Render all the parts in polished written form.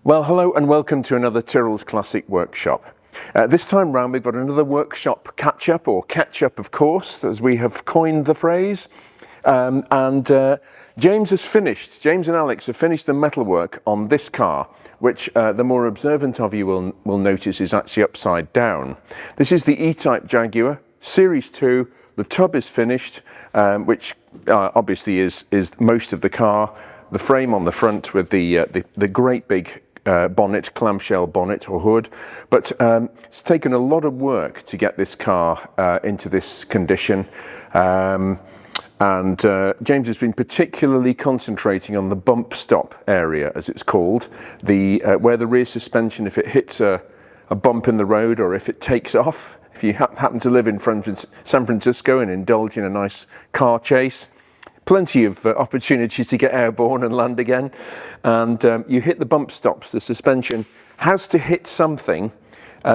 Well, hello and welcome to another Tyrrell's Classic Workshop. This time round we've got another Workshop Catchup, or Ketchup of course, as we have coined the phrase. James and Alex have finished the metalwork on this car, which the more observant of you will notice is actually upside down. This is the E-type Jaguar, Series 2. The tub is finished, which obviously is most of the car. The frame on the front with the great big bonnet, clamshell bonnet or hood, but it's taken a lot of work to get this car into this condition. James has been particularly concentrating on the bump stop area, as it's called, where the rear suspension, if it hits a bump in the road or if it takes off, if you happen to live in San Francisco and indulge in a nice car chase, plenty of opportunities to get airborne and land again, and you hit the bump stops. The suspension has to hit something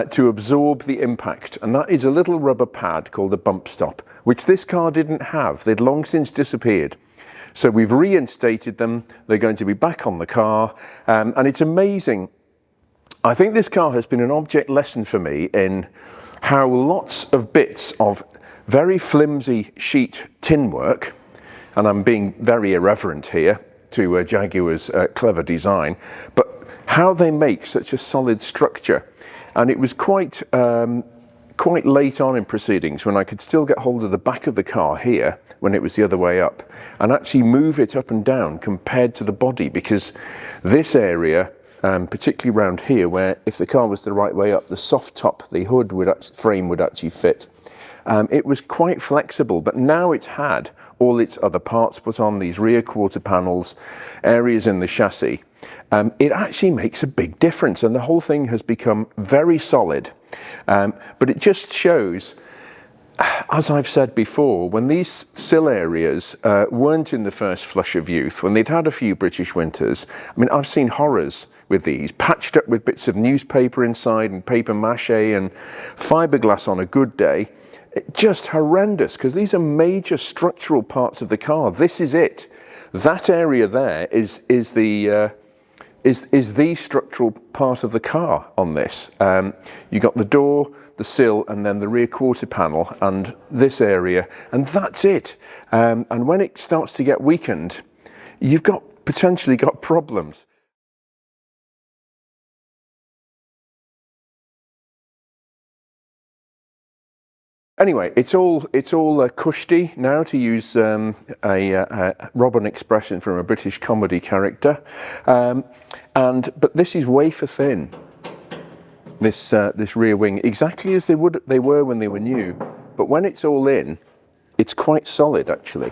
to absorb the impact, and that is a little rubber pad called a bump stop, which this car didn't have. They'd long since disappeared. So we've reinstated them. They're going to be back on the car, and it's amazing. I think this car has been an object lesson for me in how lots of bits of very flimsy sheet tin work, and I'm being very irreverent here to Jaguar's clever design, but how they make such a solid structure. And it was quite late on in proceedings when I could still get hold of the back of the car here when it was the other way up and actually move it up and down compared to the body, because this area, particularly around here, where if the car was the right way up, the soft top, the hood frame would actually fit. It was quite flexible, but now it's had all its other parts put on, these rear quarter panels, areas in the chassis. It actually makes a big difference, and the whole thing has become very solid. But it just shows, as I've said before, when these sill areas weren't in the first flush of youth, when they'd had a few British winters, I mean, I've seen horrors with these, patched up with bits of newspaper inside and paper mache and fiberglass on a good day. Just horrendous, because these are major structural parts of the car. This is it. That area there is the structural part of the car on this. You got the door, the sill, and then the rear quarter panel, and this area, and that's it. And when it starts to get weakened, you've potentially got problems. Anyway, it's all cushy now, to use a Robin expression from a British comedy character, but this is wafer thin. This rear wing, exactly as they were when they were new, but when it's all in, it's quite solid actually.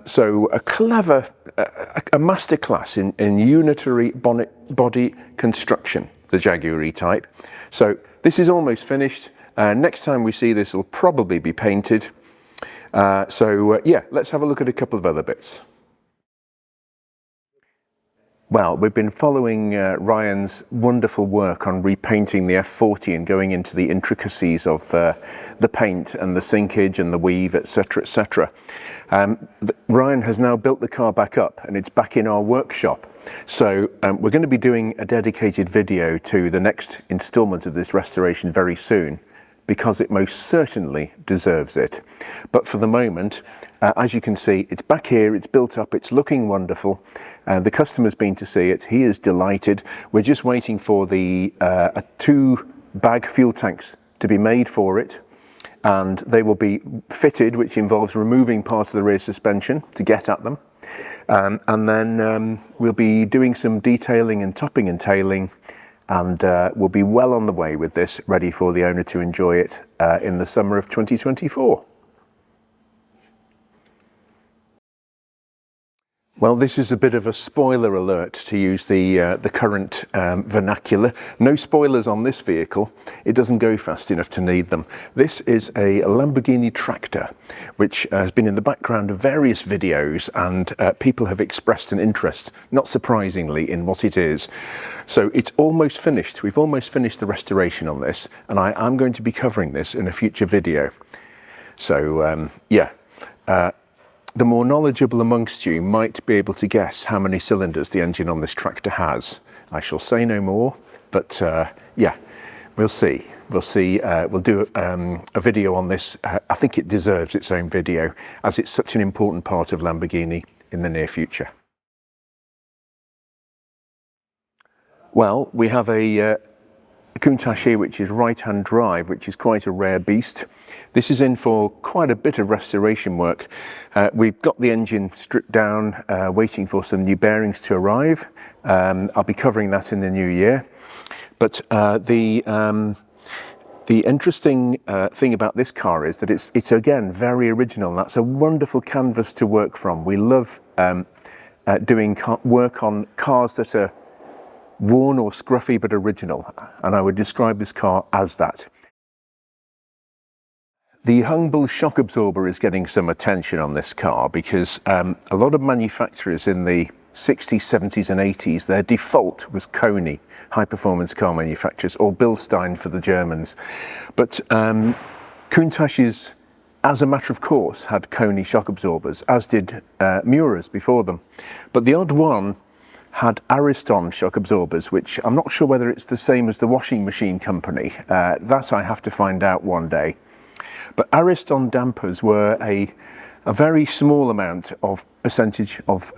So a clever, a masterclass in unitary body construction, the Jaguar E-type. So this is almost finished. Next time we see this, it'll probably be painted. Yeah, let's have a look at a couple of other bits. Well, we've been following Ryan's wonderful work on repainting the F40 and going into the intricacies of the paint and the sinkage and the weave, etc., etc. Ryan has now built the car back up and it's back in our workshop. So we're going to be doing a dedicated video to the next instalment of this restoration very soon, because it most certainly deserves it. But for the moment, as you can see, it's back here, it's built up, it's looking wonderful. The customer's been to see it, he is delighted. We're just waiting for the 2 bag fuel tanks to be made for it, and they will be fitted, which involves removing parts of the rear suspension to get at them. And then we'll be doing some detailing and topping and tailing, and we'll be well on the way with this, ready for the owner to enjoy it in the summer of 2024. Well, this is a bit of a spoiler alert, to use the current vernacular. No spoilers on this vehicle. It doesn't go fast enough to need them. This is a Lamborghini Tractor, which has been in the background of various videos, and people have expressed an interest, not surprisingly, in what it is. So it's almost finished. We've almost finished the restoration on this, and I am going to be covering this in a future video. So yeah. The more knowledgeable amongst you might be able to guess how many cylinders the engine on this tractor has. I shall say no more, but yeah, we'll see. We'll see. We'll do a video on this. I think it deserves its own video, as it's such an important part of Lamborghini in the near future. Well, we have a Countach here, which is right-hand drive, which is quite a rare beast. This is in for quite a bit of restoration work. We've got the engine stripped down, waiting for some new bearings to arrive. I'll be covering that in the new year. But the interesting thing about this car is that it's again very original. That's a wonderful canvas to work from. We love doing work on cars that are worn or scruffy but original, and I would describe this car as that. The humble shock absorber is getting some attention on this car because a lot of manufacturers in the 60s, 70s and 80s, their default was Koni, high-performance car manufacturers, or Bilstein for the Germans. But Countach, as a matter of course, had Koni shock absorbers, as did Miura's before them. But the odd one had Ariston shock absorbers, which I'm not sure whether it's the same as the washing machine company. That I have to find out one day. But Ariston dampers were a very small amount of percentage of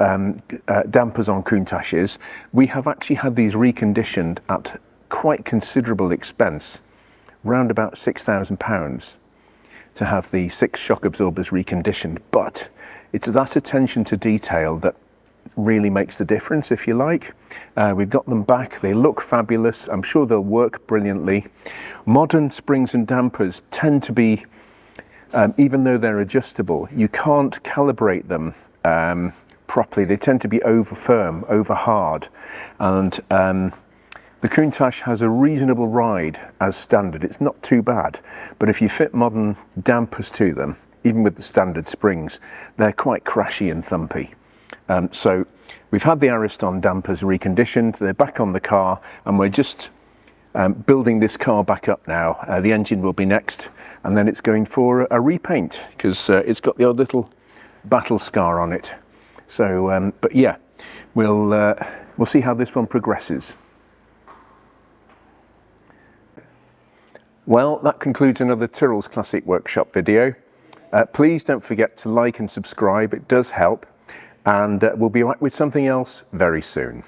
dampers on Countach's. We have actually had these reconditioned at quite considerable expense, round about £6,000, to have the 6 shock absorbers reconditioned. But it's that attention to detail that really makes the difference, if you like. We've got them back. They look fabulous. I'm sure they'll work brilliantly. Modern springs and dampers tend to be, even though they're adjustable, you can't calibrate them properly. They tend to be over firm, over hard, and the Countach has a reasonable ride as standard. It's not too bad, but if you fit modern dampers to them, even with the standard springs, they're quite crashy and thumpy. So we've had the Ariston dampers reconditioned. They're back on the car, and we're just building this car back up now. The engine will be next, and then it's going for a repaint because it's got the odd little battle scar on it. So, but yeah, we'll see how this one progresses. Well, that concludes another Tyrrell's Classic Workshop video. Please don't forget to like and subscribe. It does help, and we'll be back with something else very soon.